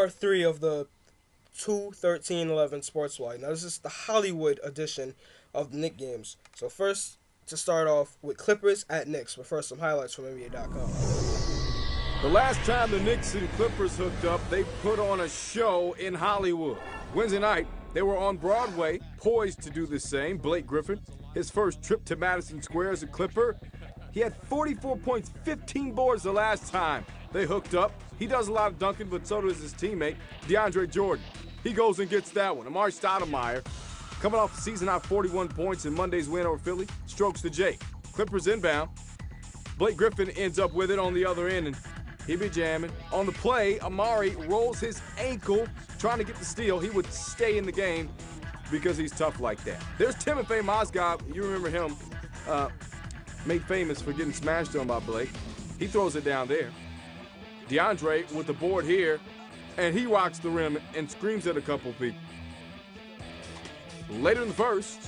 part 3 of the 2/13/11 Sports Wire. Now, this is the Hollywood edition of the Knicks games. So, first, to start off with Clippers at Knicks. But first, some highlights from NBA.com. The last time the Knicks and Clippers hooked up, they put on a show in Hollywood. Wednesday night, they were on Broadway, poised to do the same. Blake Griffin, his first trip to Madison Square as a Clipper. He had 44 points, 15 boards the last time they hooked up. He does a lot of dunking, but so does his teammate, DeAndre Jordan. He goes and gets that one. Amari Stoudemire, coming off the season high 41 points in Monday's win over Philly, strokes the J. Clippers inbound. Blake Griffin ends up with it on the other end, and he be jamming. On the play, Amari rolls his ankle, trying to get the steal. He would stay in the game because he's tough like that. There's Timothy Mozgov. You remember him, made famous for getting smashed on by Blake. He throws it down there. DeAndre with the board here, and he rocks the rim and screams at a couple people. Later in the first,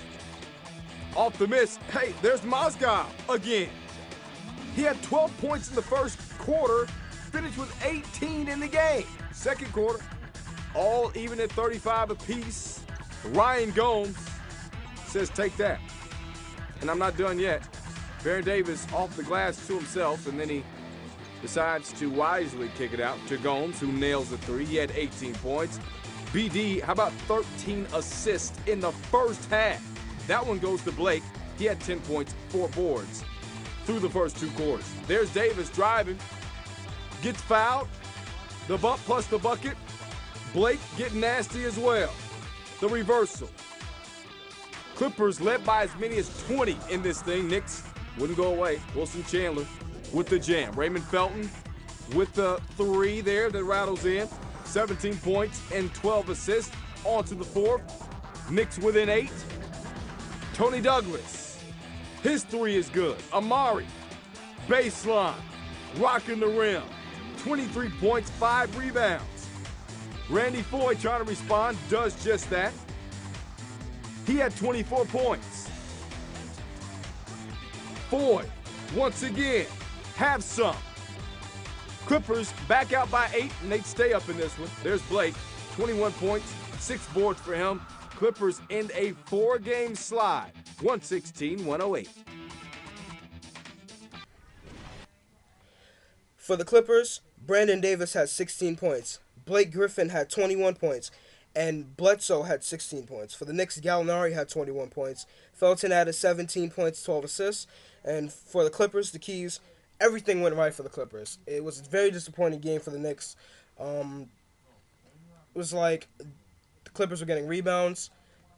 off the miss, hey, there's Mozgov again. He had 12 points in the first quarter, finished with 18 in the game. Second quarter, all even at 35 apiece. Ryan Gomes says, take that. And I'm not done yet. Baron Davis off the glass to himself, and then he decides to wisely kick it out to Gomes, who nails the three. He had 18 points. BD, how about 13 assists in the first half? That one goes to Blake. He had 10 points, 4 boards through the first 2 quarters. There's Davis driving, gets fouled, the bump plus the bucket. Blake getting nasty as well. The reversal. Clippers led by as many as 20 in this thing. Knicks wouldn't go away. Wilson Chandler with the jam. Raymond Felton with the 3 there that rattles in. 17 points and 12 assists. On to the 4th. Knicks within 8. Tony Douglas. His 3 is good. Amari, baseline, rocking the rim. 23 points, 5 rebounds. Randy Foye trying to respond, does just that. He had 24 points. Foye, once again, have some. Clippers back out by 8, and they stay up in this one. There's Blake, 21 points, 6 boards for him. Clippers end a 4-game slide, 116-108. For the Clippers, Brandon Davis had 16 points. Blake Griffin had 21 points. And Bledsoe had 16 points. For the Knicks, Gallinari had 21 points. Felton added 17 points, 12 assists. And for the Clippers, the keys, everything went right for the Clippers. It was a very disappointing game for the Knicks. It was like the Clippers were getting rebounds.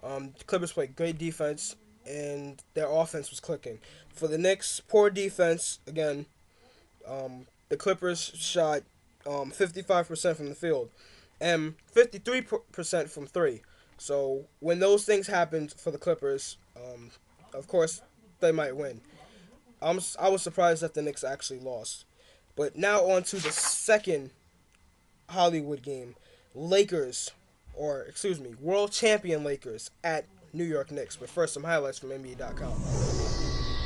The Clippers played great defense, and their offense was clicking. For the Knicks, poor defense. Again, the Clippers shot 55% from the field and 53% from 3. So when those things happened for the Clippers, of course, they might win. I was surprised that the Knicks actually lost. But now on to the second Hollywood game. World champion Lakers at New York Knicks. But first, some highlights from NBA.com.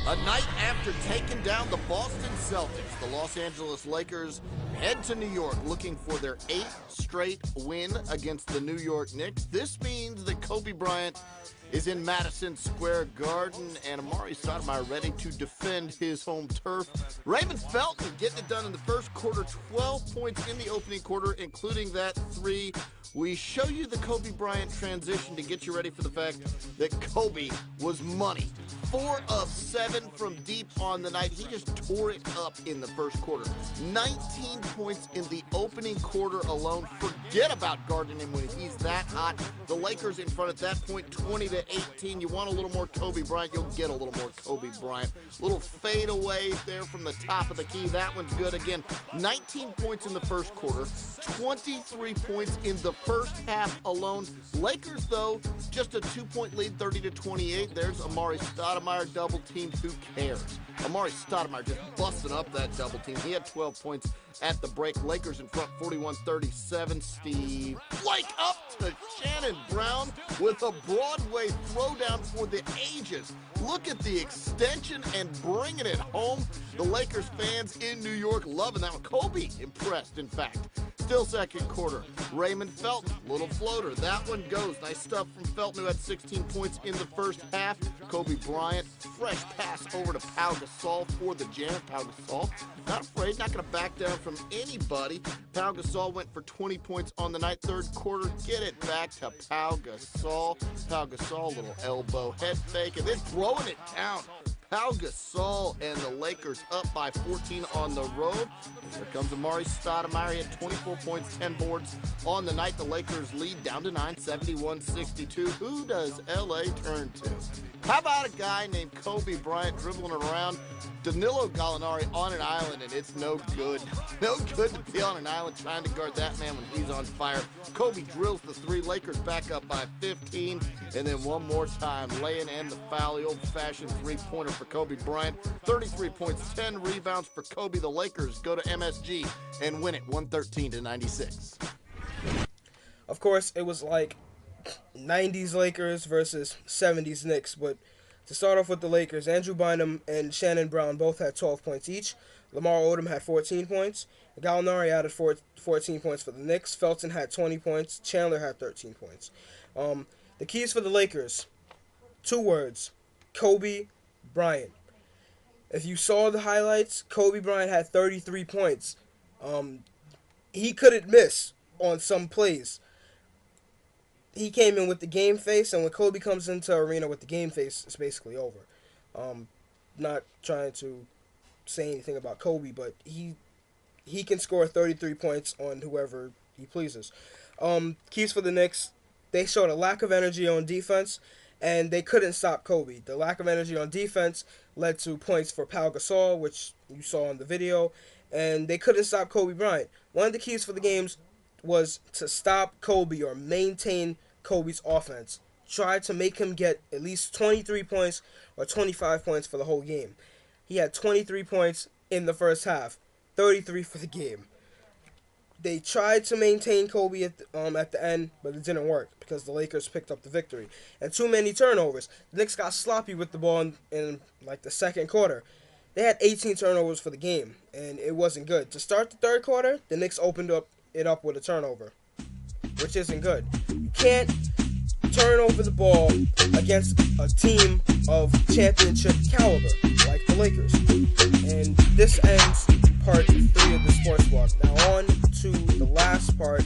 A night after taking down the Boston Celtics, the Los Angeles Lakers head to New York looking for their 8th straight win against the New York Knicks. This means that Kobe Bryant is in Madison Square Garden, and Amari Stoudemire ready to defend his home turf. Raymond Felton getting it done in the first quarter, 12 points in the opening quarter, including that 3. We show you the Kobe Bryant transition to get you ready for the fact that Kobe was money. 4 of 7 from deep on the night. He just tore it up in the first quarter. 19 points in the opening quarter alone. Forget about guarding him when he's that hot. The Lakers in front at that point, 20-18. You want a little more Kobe Bryant, you'll get a little more Kobe Bryant. Little fade away there from the top of the key. That one's good. Again, 19 points in the first quarter. 23 points in the first half alone. Lakers, though, just a 2-point lead, 30-28. There's Amari Stoudemire double teamed. Who cares? Amari Stoudemire just busting up that double team. He had 12 points at the break. Lakers in front, 41-37. Steve Blake up to Shannon Brown with a Broadway throwdown for the ages. Look at the extension and bringing it home. The Lakers fans in New York loving that one. Kobe impressed, in fact. Still second quarter. Raymond Felton, little floater. That one goes. Nice stuff from Felton, who had 16 points in the first half. Kobe Bryant, fresh pass over to Pau Gasol for the jam. Pau Gasol, not afraid, not going to back down from anybody. Pau Gasol went for 20 points on the night. Third quarter, get it back to Pau Gasol. Pau Gasol, little elbow head fake, and then throwing it down. Pau Gasol and the Lakers up by 14 on the road. Here comes Amari Stoudemire. He had 24 points, 10 boards on the night. The Lakers lead down to 9, 71-62. Who does LA turn to? How about a guy named Kobe Bryant dribbling around Danilo Gallinari on an island, and it's no good. No good to be on an island trying to guard that man when he's on fire. Kobe drills the three. Lakers back up by 15, and then one more time, laying in the foul. The old-fashioned three-pointer for Kobe Bryant. 33 points, 10 rebounds for Kobe. The Lakers go to MSG and win it 113-96. Of course, it was like 90s Lakers versus 70s Knicks, but to start off with the Lakers, Andrew Bynum and Shannon Brown both had 12 points each. Lamar Odom had 14 points. Gallinari added 14 points for the Knicks. Felton had 20 points. Chandler had 13 points. The keys for the Lakers, 2 words, Kobe Bryant. If you saw the highlights, Kobe Bryant had 33 points. He couldn't miss on some plays. He came in with the game face, and when Kobe comes into arena with the game face, it's basically over. Not trying to say anything about Kobe, but he can score 33 points on whoever he pleases. Keys for the Knicks, they showed a lack of energy on defense, and they couldn't stop Kobe. The lack of energy on defense led to points for Pau Gasol, which you saw in the video, and they couldn't stop Kobe Bryant. One of the keys for the games was to stop Kobe or maintain Kobe's offense. Try to make him get at least 23 points or 25 points for the whole game. He had 23 points in the first half, 33 for the game. They tried to maintain Kobe at the end, but it didn't work because the Lakers picked up the victory. And too many turnovers. The Knicks got sloppy with the ball in like the second quarter. They had 18 turnovers for the game, and it wasn't good. To start the third quarter, the Knicks opened it up with a turnover, which isn't good. You can't turn over the ball against a team of championship caliber like the Lakers. And this ends part 3 of the sports walk. Now on to the last part